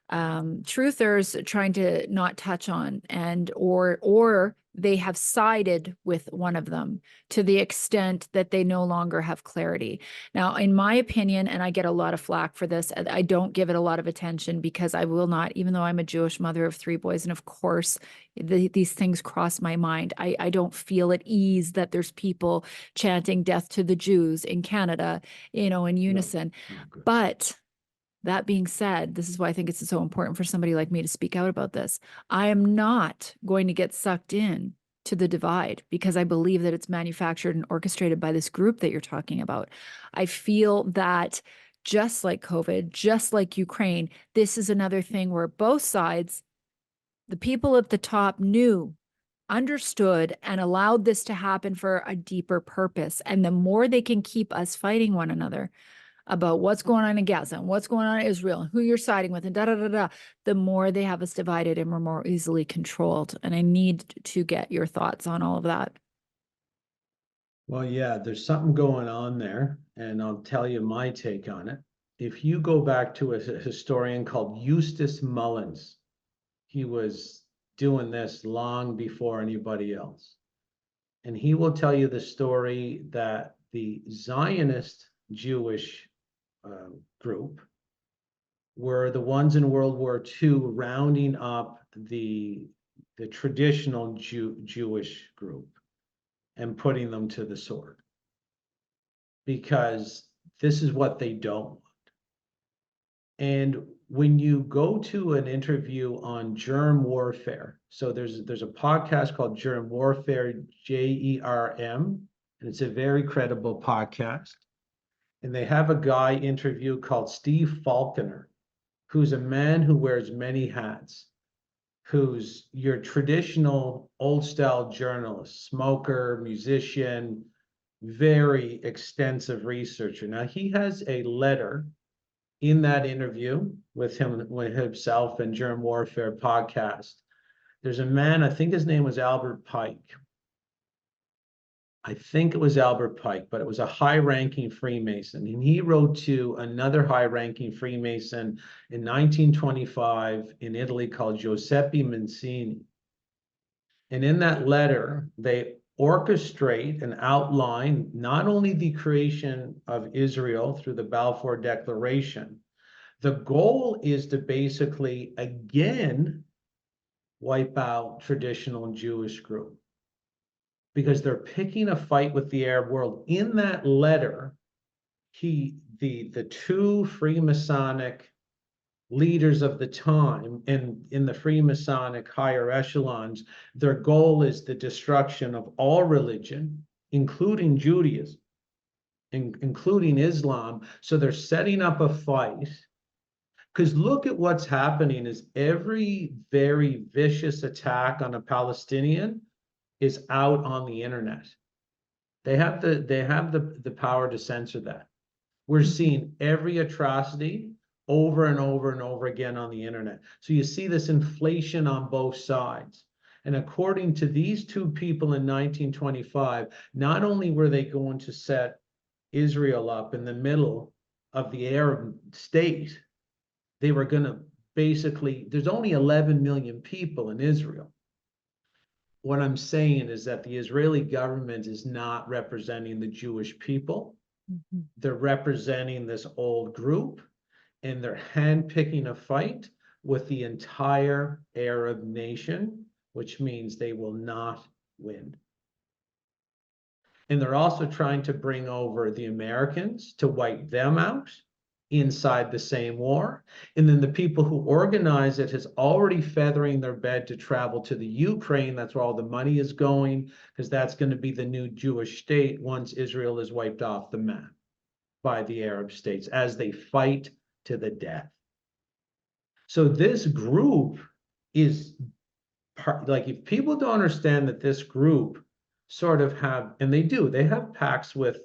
S1: truthers trying to not touch on, and or they have sided with one of them to the extent that they no longer have clarity. Now, in my opinion, and I get a lot of flack for this, I don't give it a lot of attention because I will not, even though I'm a Jewish mother of 3 boys, and of course these things cross my mind. I don't feel at ease that there's people chanting death to the Jews in Canada, in unison. But that being said, this is why I think it's so important for somebody like me to speak out about this. I am not going to get sucked in to the divide because I believe that it's manufactured and orchestrated by this group that you're talking about. I feel that just like COVID, just like Ukraine, this is another thing where both sides, the people at the top knew, understood, and allowed this to happen for a deeper purpose. And the more they can keep us fighting one another about what's going on in Gaza and what's going on in Israel and who you're siding with and the more they have us divided and we're more easily controlled. And I need to get your thoughts on all of that.
S2: Well, yeah, there's something going on there, and I'll tell you my take on it. If you go back to a historian called Eustace Mullins, he was doing this long before anybody else. And he will tell you the story that the Zionist Jewish group were the ones in World War II rounding up the traditional Jewish group and putting them to the sword, because this is what they don't want. And when you go to an interview on germ warfare, so there's a podcast called Germ Warfare, JERM, and it's a very credible podcast. And they have a guy interview called Steve Falconer, who's a man who wears many hats, who's your traditional old style journalist, smoker, musician, very extensive researcher. Now he has a letter in that interview with himself and Germ Warfare podcast. There's a man, I think his name was Albert Pike. I think it was Albert Pike, but it was a high-ranking Freemason. And he wrote to another high-ranking Freemason in 1925 in Italy called Giuseppe Mazzini. And in that letter, they orchestrate and outline not only the creation of Israel through the Balfour Declaration, the goal is to basically again wipe out traditional Jewish group, because they're picking a fight with the Arab world. In that letter, the two Freemasonic leaders of the time and in the Freemasonic higher echelons, their goal is the destruction of all religion, including Judaism, including Islam. So they're setting up a fight. Because look at what's happening is every very vicious attack on a Palestinian is out on the internet. They have the power to censor that. We're seeing every atrocity over and over and over again on the internet. So you see this inflation on both sides. And according to these two people in 1925, not only were they going to set Israel up in the middle of the Arab state, they were going to basically, there's only 11 million people in Israel. What I'm saying is that the Israeli government is not representing the Jewish people.
S1: Mm-hmm.
S2: They're representing this old group, and they're handpicking a fight with the entire Arab nation, which means they will not win. And they're also trying to bring over the Americans to wipe them out inside the same war. And then the people who organize it has already feathering their bed to travel to the Ukraine. That's where all the money is going, because that's going to be the new Jewish state once Israel is wiped off the map by the Arab states as they fight to the death. So this group is like, if people don't understand that this group sort of have, and they have pacts with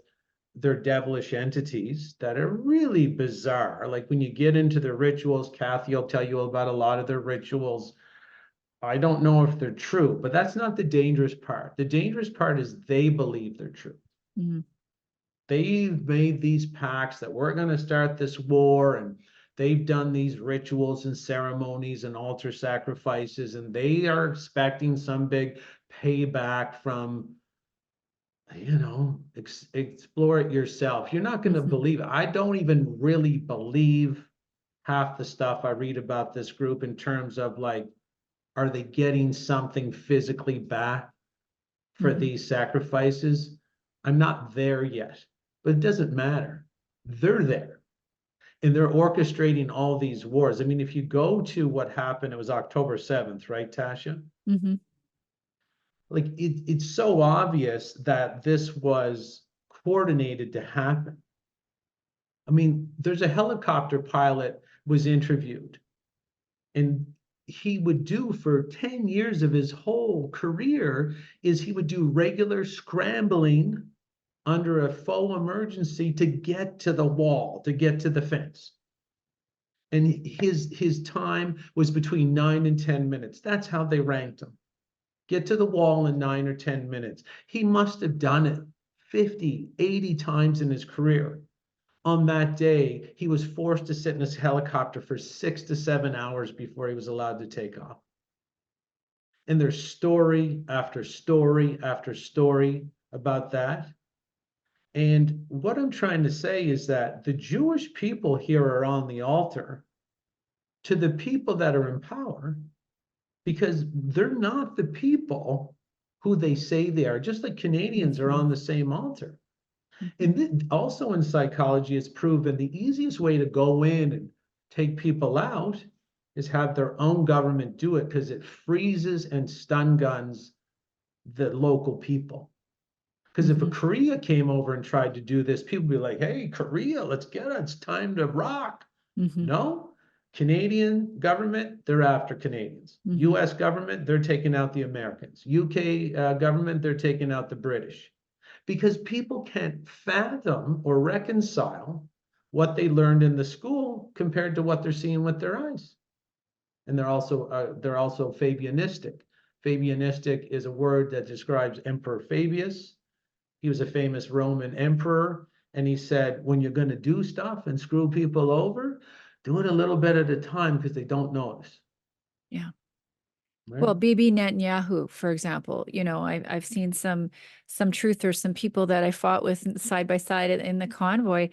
S2: their devilish entities that are really bizarre. Like when you get into the rituals, Kathy will tell you about a lot of their rituals. I don't know if they're true, but that's not the dangerous part. The dangerous part is they believe they're true.
S1: Mm-hmm.
S2: They've made these pacts that we're going to start this war, and they've done these rituals and ceremonies and altar sacrifices, and they are expecting some big payback from, explore it yourself. You're not going to believe it. I don't even really believe half the stuff I read about this group in terms of like, are they getting something physically back for these sacrifices? I'm not there yet, but it doesn't matter. They're there. And they're orchestrating all these wars. I mean, if you go to what happened, it was October 7th, right, Tasha?
S1: Mm-hmm.
S2: Like it's so obvious that this was coordinated to happen. I mean, there's a helicopter pilot was interviewed, and he would do for 10 years of his whole career is he would do regular scrambling under a faux emergency to get to the wall, to get to the fence. And his time was between 9 and 10 minutes. That's how they ranked him. Get to the wall in 9 or 10 minutes. He must have done it 50, 80 times in his career. On that day, he was forced to sit in his helicopter for 6 to 7 hours before he was allowed to take off. And there's story after story after story about that. And what I'm trying to say is that the Jewish people here are on the altar to the people that are in power, because they're not the people who they say they are, just like Canadians are on the same altar. And also in psychology, it's proven the easiest way to go in and take people out is have their own government do it, because it freezes and stun guns the local people. Because if a Korea came over and tried to do this, people would be like, hey, Korea, let's get it. It's time to rock. No, Canadian government, they're after Canadians. US government, they're taking out the Americans. UK government, they're taking out the British. Because people can't fathom or reconcile what they learned in the school compared to what they're seeing with their eyes. And they're also Fabianistic. Fabianistic is a word that describes Emperor Fabius. He was a famous Roman emperor, and he said, when you're going to do stuff and screw people over, do it a little bit at a time because they don't notice.
S1: Yeah.
S2: right?
S1: Well, Bibi Netanyahu, for example, I've seen some truthers, some people that I fought with side by side in the convoy,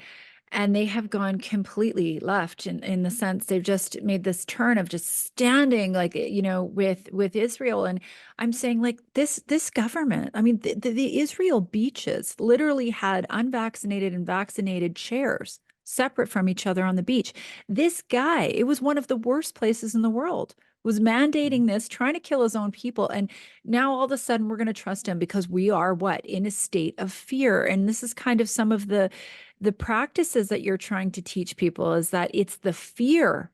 S1: and they have gone completely left in the sense they've just made this turn of just standing like, with Israel. And I'm saying, like, this government, I mean, the Israel beaches literally had unvaccinated and vaccinated chairs separate from each other on the beach. This guy, it was one of the worst places in the world, was mandating this, trying to kill his own people. And now all of a sudden we're going to trust him because we are what? In a state of fear. And this is kind of some of the practices that you're trying to teach people, is that it's the fear,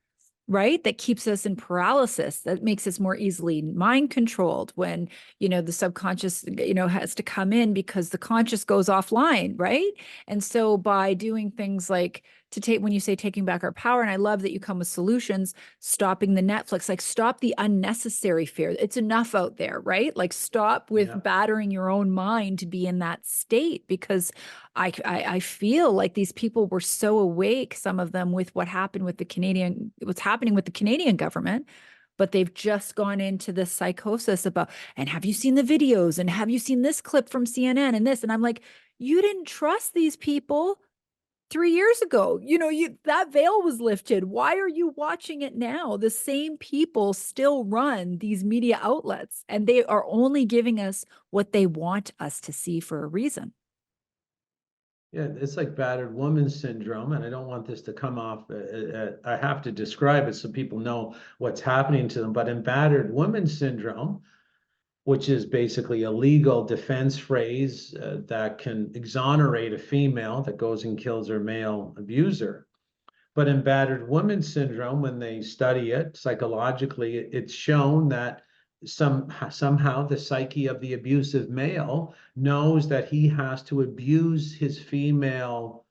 S1: right, that keeps us in paralysis, that makes us more easily mind controlled when, the subconscious, has to come in because the conscious goes offline, right? And so by doing things like, when you say taking back our power, and I love that you come with solutions, stopping the Netflix, like stop the unnecessary fear. It's enough out there, right? Like stop with battering your own mind to be in that state, because I feel like these people were so awake, some of them, with what's happening with the Canadian government, but they've just gone into this psychosis about, and have you seen the videos? And have you seen this clip from CNN and this? And I'm like, you didn't trust these people 3 years ago. That veil was lifted. Why are you watching it now? The same people still run these media outlets, and they are only giving us what they want us to see for a reason.
S2: Yeah, it's like battered woman syndrome, and I don't want this to come off. I have to describe it so people know what's happening to them. But in battered woman syndrome, which is basically a legal defense phrase that can exonerate a female that goes and kills her male abuser. But in battered woman syndrome, when they study it psychologically, it's shown that somehow the psyche of the abusive male knows that he has to abuse his female,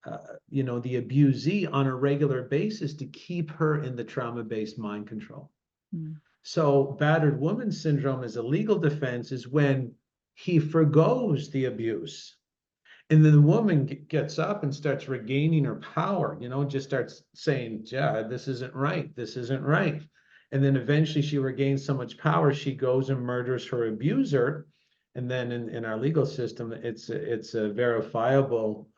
S2: the abusee on a regular basis to keep her in the trauma-based mind control.
S1: Mm.
S2: So battered woman syndrome as a legal defense is when he forgoes the abuse. And then the woman gets up and starts regaining her power, just starts saying, yeah, this isn't right. This isn't right. And then eventually she regains so much power, she goes and murders her abuser. And then in our legal system, it's a verifiable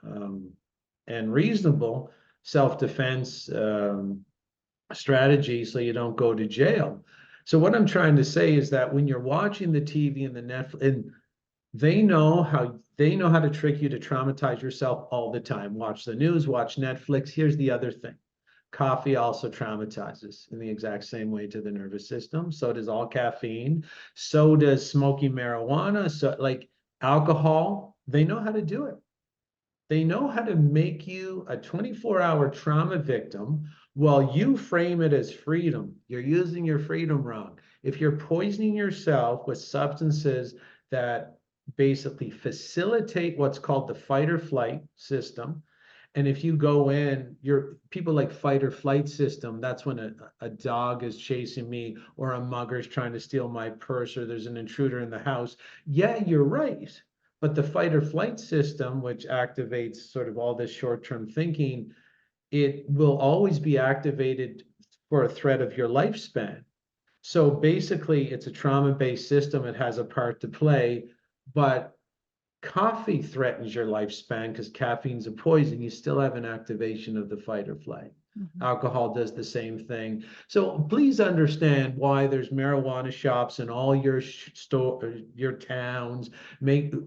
S2: and reasonable self-defense strategy so you don't go to jail. So what I'm trying to say is that when you're watching the TV and the Netflix, and they know how to trick you to traumatize yourself all the time. Watch the news, watch Netflix. Here's the other thing. Coffee also traumatizes in the exact same way to the nervous system. So does all caffeine. So does smoking marijuana. So like alcohol, they know how to do it. They know how to make you a 24-hour trauma victim while you frame it as freedom. You're using your freedom wrong. If you're poisoning yourself with substances that basically facilitate what's called the fight or flight system, and if you go in, people like fight or flight system, that's when a dog is chasing me, or a mugger is trying to steal my purse, or there's an intruder in the house. Yeah, you're right. But the fight or flight system, which activates sort of all this short-term thinking, it will always be activated for a threat of your lifespan. So basically, it's a trauma-based system. It has a part to play, but coffee threatens your lifespan because caffeine's a poison. You still have an activation of the fight or flight.
S1: Mm-hmm.
S2: Alcohol does the same thing. So please understand why there's marijuana shops in all your your towns.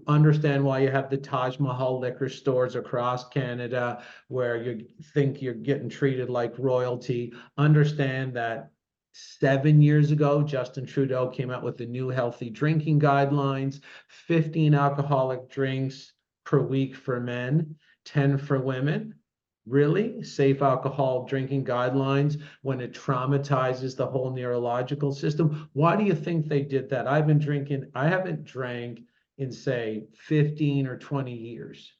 S2: Understand why you have the Taj Mahal liquor stores across Canada where you think you're getting treated like royalty. Understand that 7 years ago, Justin Trudeau came out with the new healthy drinking guidelines, 15 alcoholic drinks per week for men, 10 for women. Really? Safe alcohol drinking guidelines when it traumatizes the whole neurological system. Why do you think they did that? I haven't drank in, say, 15 or 20 years.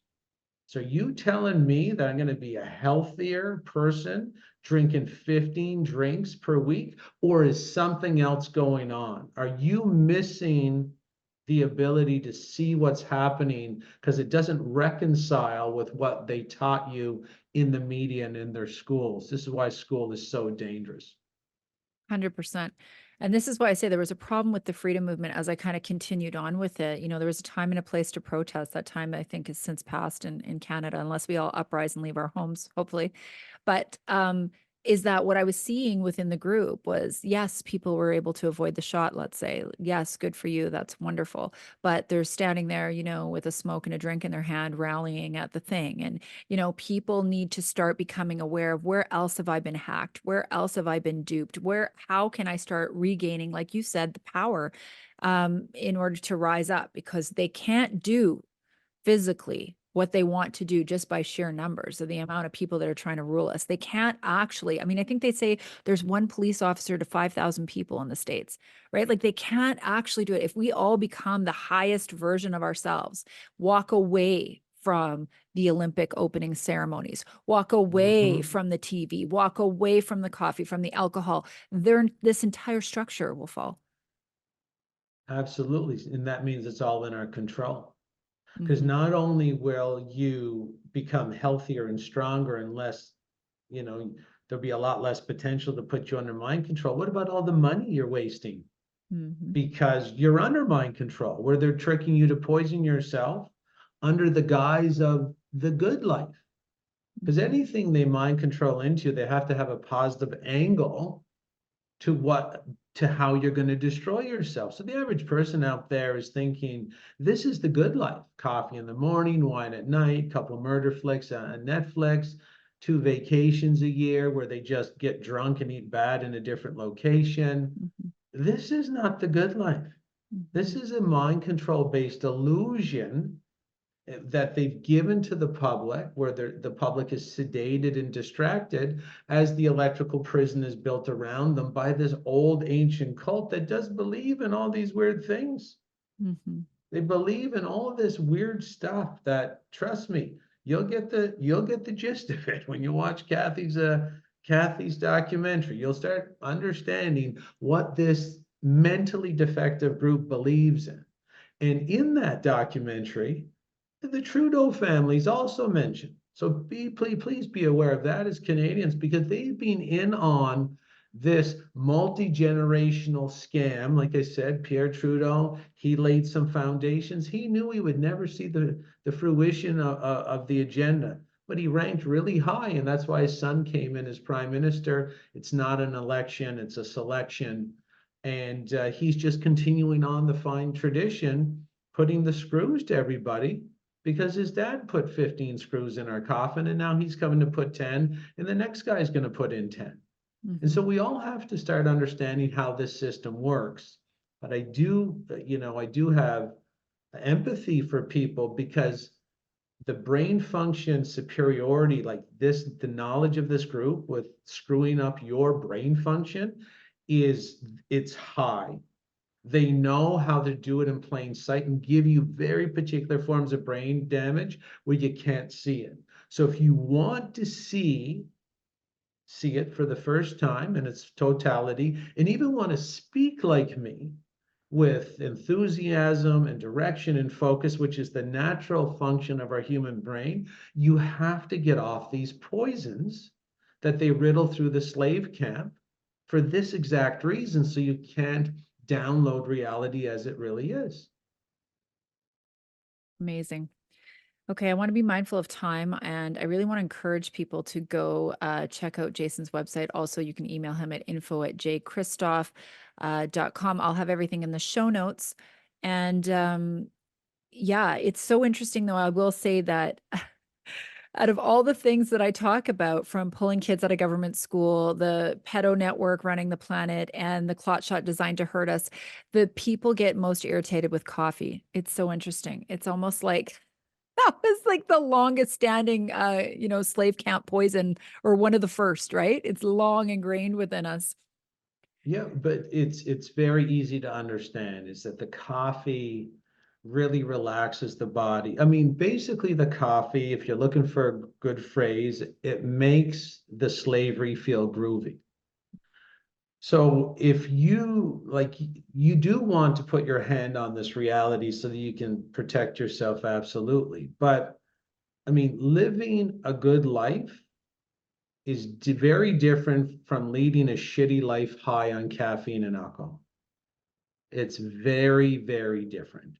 S2: So you telling me that I'm going to be a healthier person drinking 15 drinks per week, or is something else going on? Are you missing the ability to see what's happening because it doesn't reconcile with what they taught you in the media and in their schools? This is why school is so dangerous.
S1: 100%. And this is why I say there was a problem with the freedom movement as I kind of continued on with it. You know, there was a time and a place to protest. That time I think has since passed in Canada, unless we all uprise and leave our homes, hopefully. But is that what I was seeing within the group was, yes, people were able to avoid the shot, let's say. Yes, good for you. That's wonderful. But they're standing there, you know, with a smoke and a drink in their hand, rallying at the thing. And, you know, people need to start becoming aware of where else have I been hacked? Where else have I been duped? How can I start regaining, like you said, the power in order to rise up? Because they can't do physically what they want to do just by sheer numbers of the amount of people that are trying to rule us. They can't actually, I mean, I think they say there's one police officer to 5,000 people in the States, right? Like they can't actually do it. If we all become the highest version of ourselves, walk away from the Olympic opening ceremonies, walk away from the TV, walk away from the coffee, from the alcohol, this entire structure will fall.
S2: Absolutely. And that means it's all in our control. Because
S1: Mhm.
S2: not only will you become healthier and stronger and less, you know, there'll be a lot less potential to put you under mind control. What about all the money you're wasting?
S1: Mhm.
S2: Because you're under mind control, where they're tricking you to poison yourself under the guise of the good life. Because
S1: Mhm.
S2: anything they mind control into, they have to have a positive angle to how you're going to destroy yourself. So the average person out there is thinking, this is the good life. Coffee in the morning, wine at night, couple murder flicks on Netflix, 2 vacations a year where they just get drunk and eat bad in a different location.
S1: Mhm.
S2: This is not the good life. This
S1: Mhm.
S2: is a mind control based illusion that they've given to the public, where the public is sedated and distracted as the electrical prison is built around them by this old ancient cult that does believe in all these weird things.
S1: Mhm.
S2: They believe in all of this weird stuff that, trust me, you'll get the gist of it when you watch Kathy's documentary. You'll start understanding what this mentally defective group believes in. And in that documentary, the Trudeau family is also mentioned. So please be aware of that as Canadians, because they've been in on this multi-generational scam. Like I said, Pierre Trudeau, he laid some foundations. He knew he would never see the fruition of the agenda, but he ranked really high, and that's why his son came in as prime minister. It's not an election, it's a selection. And he's just continuing on the fine tradition, putting the screws to everybody, because his dad put 15 screws in our coffin, and now he's coming to put 10, and the next guy's going to put in 10. And so
S1: Mhm.
S2: we all have to start understanding how this system works. But I do have empathy for people, because the brain function superiority, like this, the knowledge of this group with screwing up your brain function, it's high. They know how to do it in plain sight and give you very particular forms of brain damage where you can't see it. So if you want to see it for the first time in its totality, and even want to speak like me with enthusiasm and direction and focus, which is the natural function of our human brain, you have to get off these poisons that they riddle through the slave camp for this exact reason, so you can't download reality as it really is.
S1: Amazing. Okay, I want to be mindful of time, and I really want to encourage people to go check out Jason's website. Also, you can email him at info@jchristoff.com. I'll have everything in the show notes. And yeah, it's so interesting, though. I will say that out of all the things that I talk about, from pulling kids out of government school, the pedo network running the planet, and the clot shot designed to hurt us, the people get most irritated with coffee. It's so interesting. It's almost like that was like the longest standing, slave camp poison, or one of the first, right? It's long ingrained within us.
S2: Yeah, but it's very easy to understand is that the coffee really relaxes the body. I mean, basically the coffee, if you're looking for a good phrase, it makes the slavery feel groovy. So if you do want to put your hand on this reality so that you can protect yourself, absolutely. But I mean, living a good life is very different from leading a shitty life high on caffeine and alcohol. It's very, very different.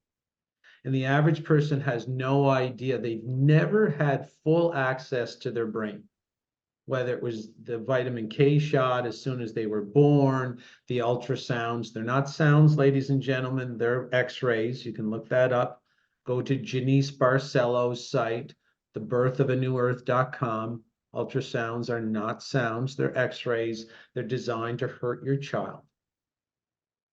S2: And the average person has no idea. They've never had full access to their brain, whether it was the vitamin K shot as soon as they were born, the ultrasounds. They're not sounds, ladies and gentlemen, they're x-rays. You can look that up. Go to Janice Barcelo's site, thebirthofanewearth.com. Ultrasounds are not sounds, they're x-rays. They're designed to hurt your child.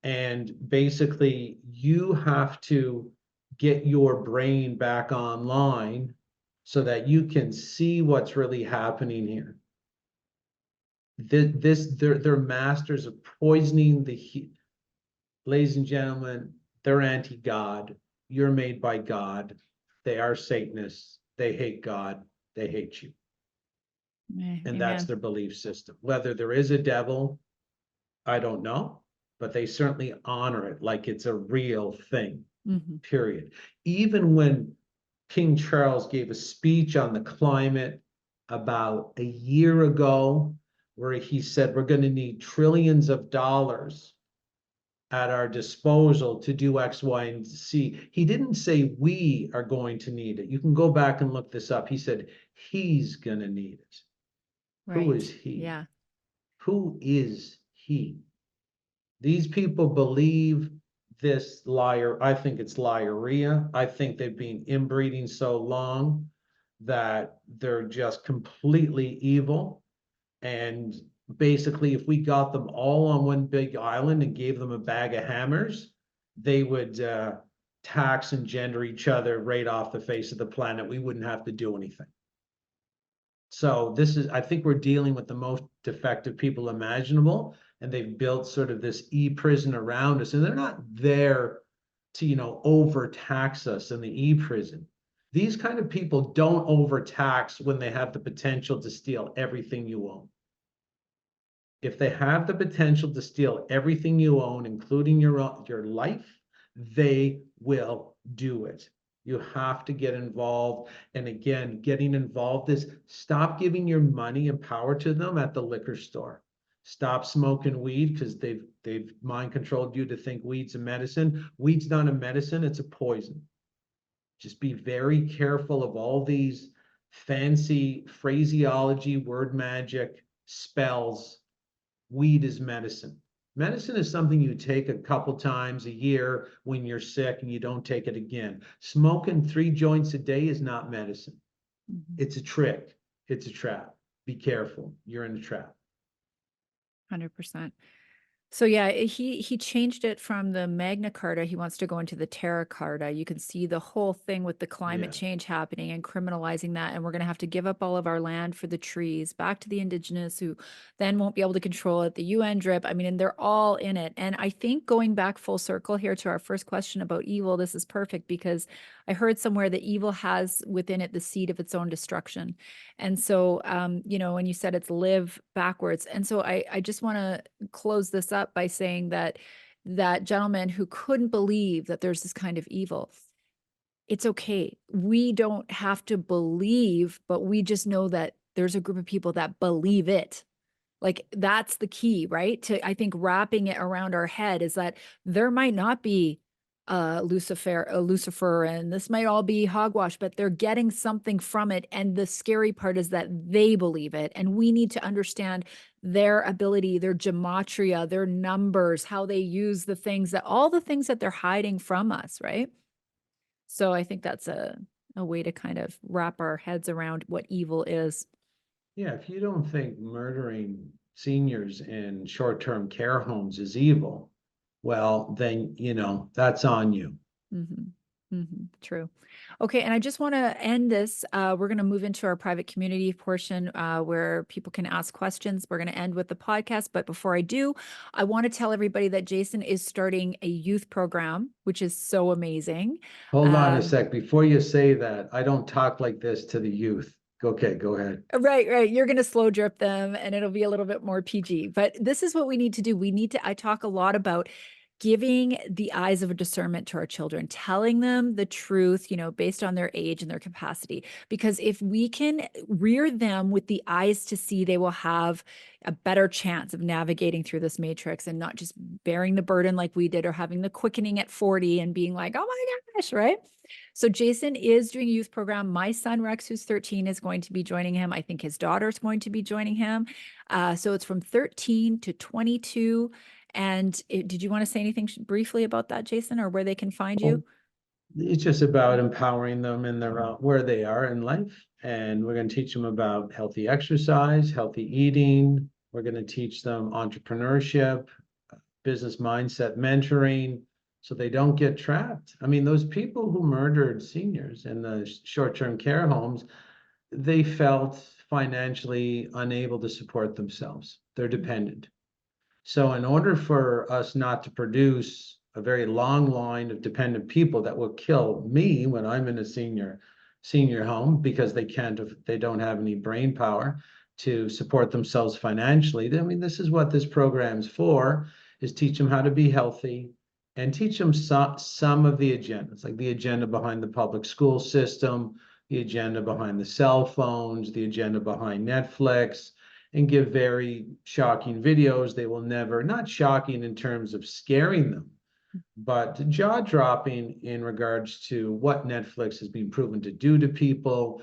S2: And basically, you have to get your brain back online so that you can see what's really happening here. They're masters of poisoning the heat. Ladies and gentlemen, they're anti-God. You're made by God. They are Satanists. They hate God. They hate you. And that's
S1: Amen.
S2: their belief system. Whether there is a devil, I don't know, but they certainly honor it like it's a real thing, period. Even when King Charles gave a speech on the climate about a year ago, where he said we're going to need trillions of dollars at our disposal to do X, Y, and Z. He didn't say we are going to need it. You can go back and look this up. He said he's going to need it.
S1: Right.
S2: Who is he?
S1: Yeah.
S2: Who is he? These people believe this liar. I think it's liarrhea. I think they've been inbreeding so long that they're just completely evil. And basically, if we got them all on one big island and gave them a bag of hammers, they would tax and gender each other right off the face of the planet. We wouldn't have to do anything. So I think we're dealing with the most defective people imaginable, and they've built sort of this e-prison around us, and they're not there to, overtax us in the e-prison. These kind of people don't overtax when they have the potential to steal everything you own. If they have the potential to steal everything you own, including your life, they will do it. You have to get involved. And again, getting involved is stop giving your money and power to them at the liquor store. Stop smoking weed because they've mind controlled you to think weed's a medicine. Weed's not a medicine, it's a poison. Just be very careful of all these fancy phraseology, word magic, spells. Weed is medicine. Medicine is something you take a couple times a year when you're sick and you don't take it again. Smoking 3 joints a day is not medicine. It's a trick. It's a trap. Be careful. You're in a trap.
S1: 100%. So yeah, he changed it from the Magna Carta. He wants to go into the Terra Carta. You can see the whole thing with the climate change happening and criminalizing that. And we're going to have to give up all of our land for the trees back to the indigenous who then won't be able to control it. The UN drip. I mean, and they're all in it. And I think going back full circle here to our first question about evil, this is perfect because I heard somewhere that evil has within it the seed of its own destruction. And so, when you said it's live backwards. And so I just want to close this up by saying that that gentleman who couldn't believe that there's this kind of evil, it's okay. We don't have to believe, but we just know that there's a group of people that believe it. Like that's the key, right? I think wrapping it around our head is that there might not be Lucifer, and this might all be hogwash, but they're getting something from it. And the scary part is that they believe it. And we need to understand their ability, their gematria, their numbers, how they use the things all the things that they're hiding from us, right? So I think that's a way to kind of wrap our heads around what evil is.
S2: Yeah, if you don't think murdering seniors in short-term care homes is evil, well, then, that's on you.
S1: True. Okay. And I just want to end this. We're going to move into our private community portion where people can ask questions. We're going to end with the podcast. But before I do, I want to tell everybody that Jason is starting a youth program, which is so amazing.
S2: Hold on a sec. Before you say that, I don't talk like this to the youth. Okay, go ahead.
S1: Right. You're going to slow drip them and it'll be a little bit more PG. But this is what we need to do. I talk a lot about giving the eyes of a discernment to our children, telling them the truth, based on their age and their capacity. Because if we can rear them with the eyes to see, they will have a better chance of navigating through this matrix and not just bearing the burden like we did, or having the quickening at 40 and being like, oh my gosh, right? So Jason is doing a youth program. My son Rex, who's 13, is going to be joining him. I think his daughter's going to be joining him. So it's from 13 to 22. And did you want to say anything briefly about that, Jason, or where they can find you?
S2: It's just about empowering them in their where they are in life. And we're going to teach them about healthy exercise, healthy eating. We're going to teach them entrepreneurship, business mindset, mentoring, so they don't get trapped. I mean, those people who murdered seniors in the short-term care homes, they felt financially unable to support themselves. They're dependent. So in order for us not to produce a very long line of dependent people that will kill me when I'm in a senior home because they don't have any brain power to support themselves financially. I mean, this is what this program's for, is teach them how to be healthy and teach them some of the agendas, like the agenda behind the public school system, the agenda behind the cell phones, the agenda behind Netflix, and give very shocking videos. They will never, not shocking in terms of scaring them, but jaw dropping in regards to what Netflix has been proven to do to people,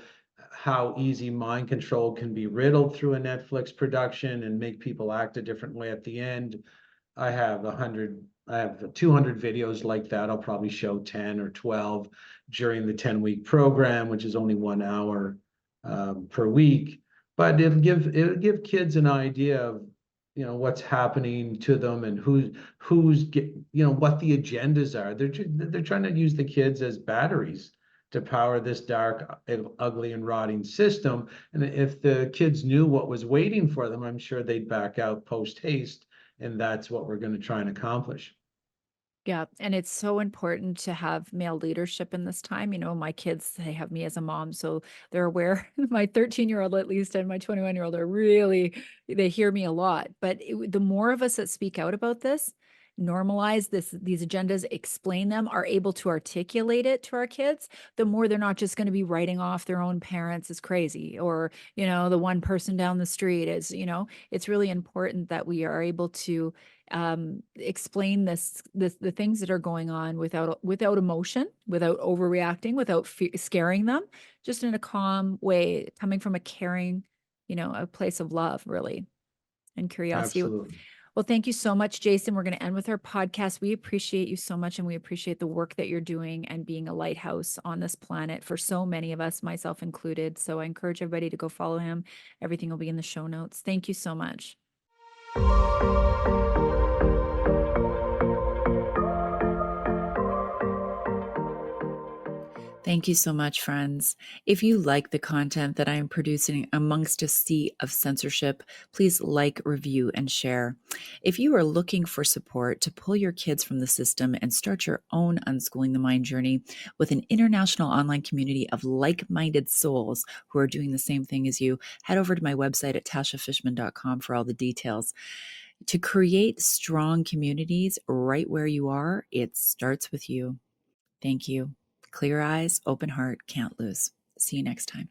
S2: how easy mind control can be riddled through a Netflix production and make people act a different way at the end. I have 200 videos like that. I'll probably show 10 or 12 during the 10-week program, which is only 1 hour per week. But it'll give kids an idea of what's happening to them and what the agendas are. They're trying to use the kids as batteries to power this dark, ugly, and rotting system. And if the kids knew what was waiting for them, I'm sure they'd back out post haste. And that's what we're going to try and accomplish.
S1: Yeah. And it's so important to have male leadership in this time. My kids, they have me as a mom, so they're aware. My 13-year-old, at least, and my 21-year-old are really, they hear me a lot. But the more of us that speak out about this, normalize these agendas, explain them, are able to articulate it to our kids, the more they're not just going to be writing off their own parents as crazy, or, the one person down the street is, it's really important that we are able to explain the things that are going on without emotion, without overreacting, without scaring them, just in a calm way, coming from a caring, a place of love, really, and curiosity.
S2: Absolutely.
S1: Well, thank you so much, Jason. We're going to end with our podcast. We appreciate you so much, and we appreciate the work that you're doing and being a lighthouse on this planet for so many of us, myself included. So I encourage everybody to go follow him. Everything will be in the show notes. Thank you so much. Thank you so much, friends. If you like the content that I am producing amongst a sea of censorship, please like, review, and share. If you are looking for support to pull your kids from the system and start your own unschooling the mind journey with an international online community of like-minded souls who are doing the same thing as you, head over to my website at tashafishman.com for all the details. To create strong communities right where you are, it starts with you. Thank you. Clear eyes, open heart, can't lose. See you next time.